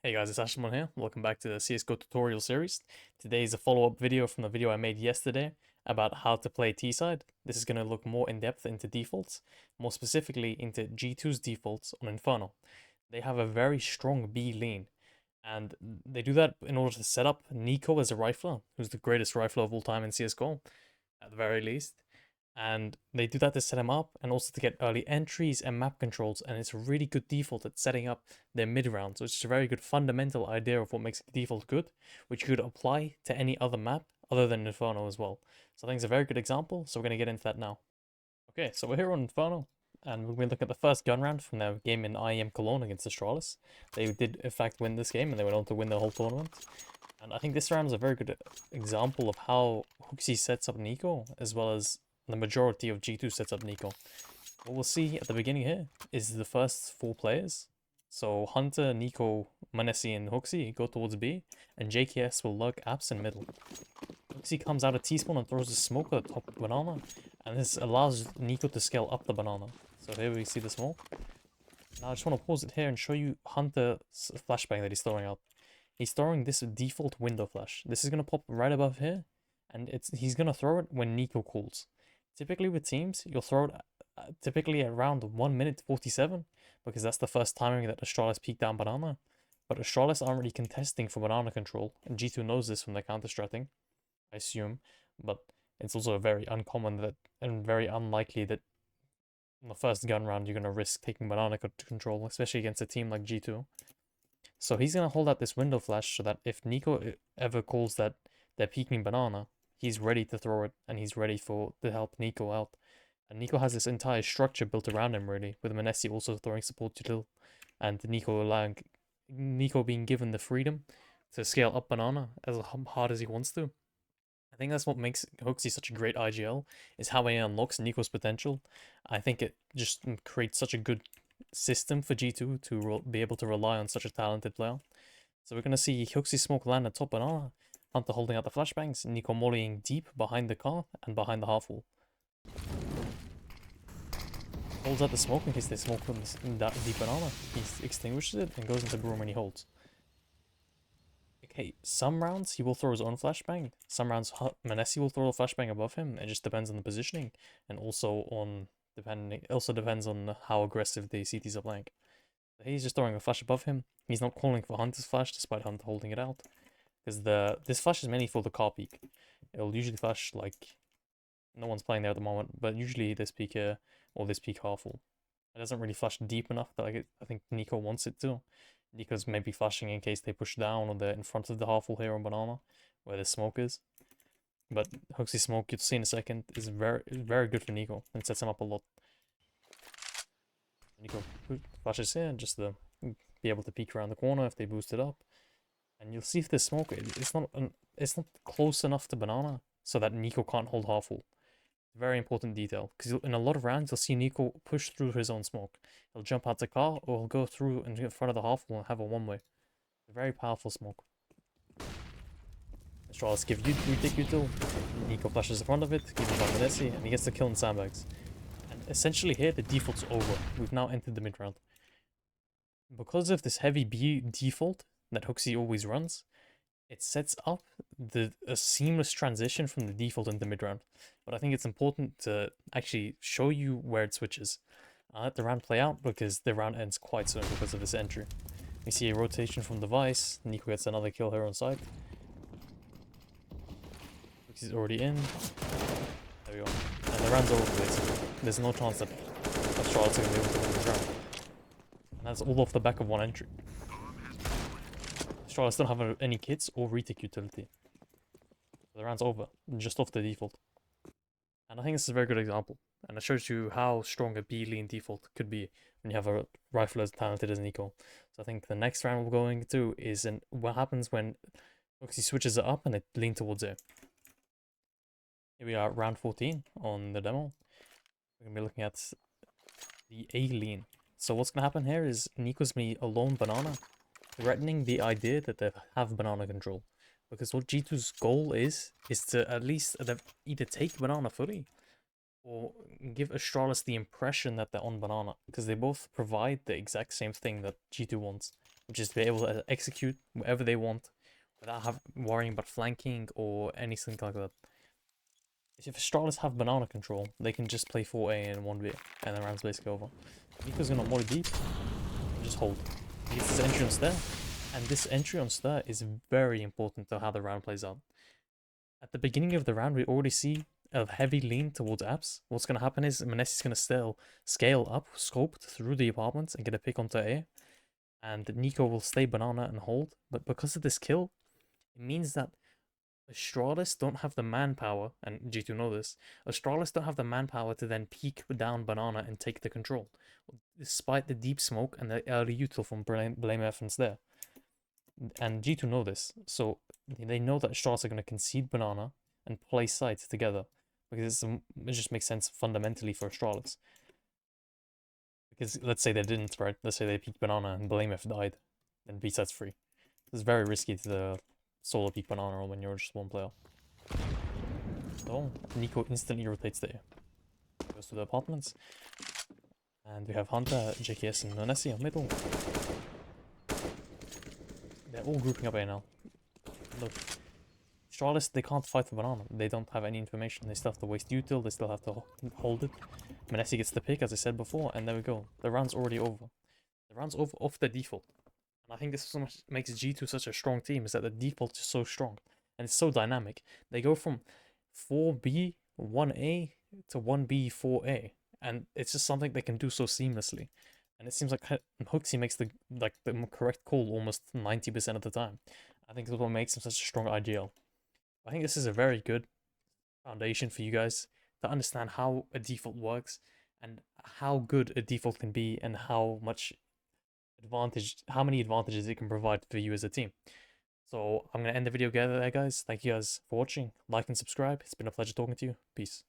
Hey guys, it's Ashmon here. Welcome back to the CSGO tutorial series. Today is a follow-up video from the video I made yesterday about how to play T-side. This is going to look more in depth into defaults, more specifically into G2's defaults on Inferno. They have a very strong B lean, and they do that in order to set up Nico as a rifler, who's the greatest rifler of all time in CSGO, at the very least. And they do that to set him up and also to get early entries and map controls, and it's a really good default at setting up their mid round. So it's just a very good fundamental idea of what makes the default good, which you could apply to any other map other than Inferno as well. So I think it's a very good example, so we're going to get into that now. Okay, so we're here on Inferno, and we're going to look at the first gun round from their game in IEM Cologne against Astralis. They did in fact win this game, and they went on to win the whole tournament. And I think this round is a very good example of how HooXi sets up Nico, as well as the majority of G2 sets up Nico. What we'll see at the beginning here is the first four players. So Hunter, Nico, Manesi, and HooXi go towards B, and JKS will lurk apps in middle. HooXi comes out of T-spawn and throws a smoke at the top banana, and this allows Nico to scale up the banana. So here we see the smoke. Now I just want to pause it here and show you Hunter's flashbang that he's throwing out. He's throwing this default window flash. This is going to pop right above here, and he's going to throw it when Nico calls. Typically with teams, you'll throw it typically around 1 minute 47, because that's the first timing that Astralis peek down banana. But Astralis aren't really contesting for banana control, and G2 knows this from their counter-stratting, I assume. But it's also very uncommon that, and very unlikely that in the first gun round you're going to risk taking banana control, especially against a team like G2. So he's going to hold out this window flash so that if Nico ever calls that they're peeking banana, he's ready to throw it, and he's ready to help Nico out. And Nico has this entire structure built around him, really, with Manesi also throwing support util, and Nico being given the freedom to scale up banana as hard as he wants to. I think that's what makes HooXi such a great IGL, is how he unlocks Nico's potential. I think it just creates such a good system for G2 to be able to rely on such a talented player. So we're going to see HooXi smoke land at top banana, Hunter holding out the flashbangs, Nico mollying deep behind the car and behind the half wall. Holds out the smoke in case they smoke in that deep banana. He extinguishes it and goes into broom and he holds. Okay, some rounds he will throw his own flashbang. Some rounds Manesi will throw a flashbang above him. It just depends on the positioning, and also depends on how aggressive the CTs are playing. He's just throwing a flash above him. He's not calling for Hunter's flash despite Hunter holding it out, because this flash is mainly for the car peak. It'll usually flash like no one's playing there at the moment, but usually this peak here or this peak half wall. It doesn't really flash deep enough that I think Nico wants it to. Nico's maybe flashing in case they push down or they're in front of the half wall here on banana, where the smoke is. But HooXi smoke, you'll see in a second, is very good for Nico and sets him up a lot. Nico flashes here just to be able to peek around the corner if they boost it up. And you'll see if the smoke, it's not close enough to banana so that Nico can't hold half wall. Very important detail, because in a lot of rounds you'll see Nico push through his own smoke. He'll jump out the car, or he'll go through in front of the half wall and have a one-way. Very powerful smoke. Astralis give retake util. Nico flashes in front of it, given by Manesi, and he gets the kill in sandbags. And essentially here the default's over. We've now entered the mid round. Because of this heavy B default that HooXi always runs, it sets up a seamless transition from the default into mid round. But I think it's important to actually show you where it switches. I'll let the round play out because the round ends quite soon because of this entry. We see a rotation from Device. Nico gets another kill here on site. He's already in. There we go. And the round's over basically. There's no chance that Astralis are going to be able to win this round. And that's all off the back of one entry. Astralis don't have any kits or retake utility. The round's over, just off the default. And I think this is a very good example. And it shows you how strong a B lean default could be when you have a rifle as talented as Nico. So I think the next round we're going to is what happens when HooXi switches it up and it leans towards A. Here we are at round 14 on the demo. We're going to be looking at the A lean. So what's going to happen here is Nico's going to be alone banana, threatening the idea that they have banana control. Because what G2's goal is to at least either take banana fully or give Astralis the impression that they're on banana, because they both provide the exact same thing that G2 wants. which is to be able to execute whatever they want without worrying about flanking or anything like that. If Astralis have banana control, they can just play 4A and 1B, and the round's basically over. Nico's gonna more deep, just hold. He gets his entry on Stair, and this entry on Stair is very important to how the round plays out. At the beginning of the round, we already see a heavy lean towards apps. What's going to happen is Manessi's going to scale up, scoped through the apartments and get a pick onto A. And Nico will stay banana and hold. But because of this kill, it means that Astralis don't have the manpower, and G2 know this, Astralis don't have the manpower to then peek down banana and take the control, despite the deep smoke and the early util from Blame Effens there. And G2 know this, so they know that Astralis are going to concede banana and play sides together, because it just makes sense fundamentally for Astralis. Because let's say they didn't, right? Let's say they peeked banana and Blame F died, then B side's free. It's very risky to solo peek banana when you're just one player. So Nico instantly rotates there. Goes to the apartments. And we have Hunter, JKS, and Nonesi on middle. They're all grouping up A now. Look. Astralis, they can't fight for banana. They don't have any information. They still have to waste util. They still have to hold it. Manesi gets the pick, as I said before, and there we go. The round's already over. The round's over off the default. And I think this is so much makes G2 such a strong team, is that the default is so strong. And it's so dynamic. They go from 4B, 1A to 1B, 4A. And it's just something they can do so seamlessly. And it seems like Hoaxy makes the correct call almost 90% of the time. I think that's what makes him such a strong ideal. I think this is a very good foundation for you guys to understand how a default works and how good a default can be and how many advantages it can provide for you as a team. So I'm going to end the video there, guys. Thank you guys for watching. Like and subscribe. It's been a pleasure talking to you. Peace.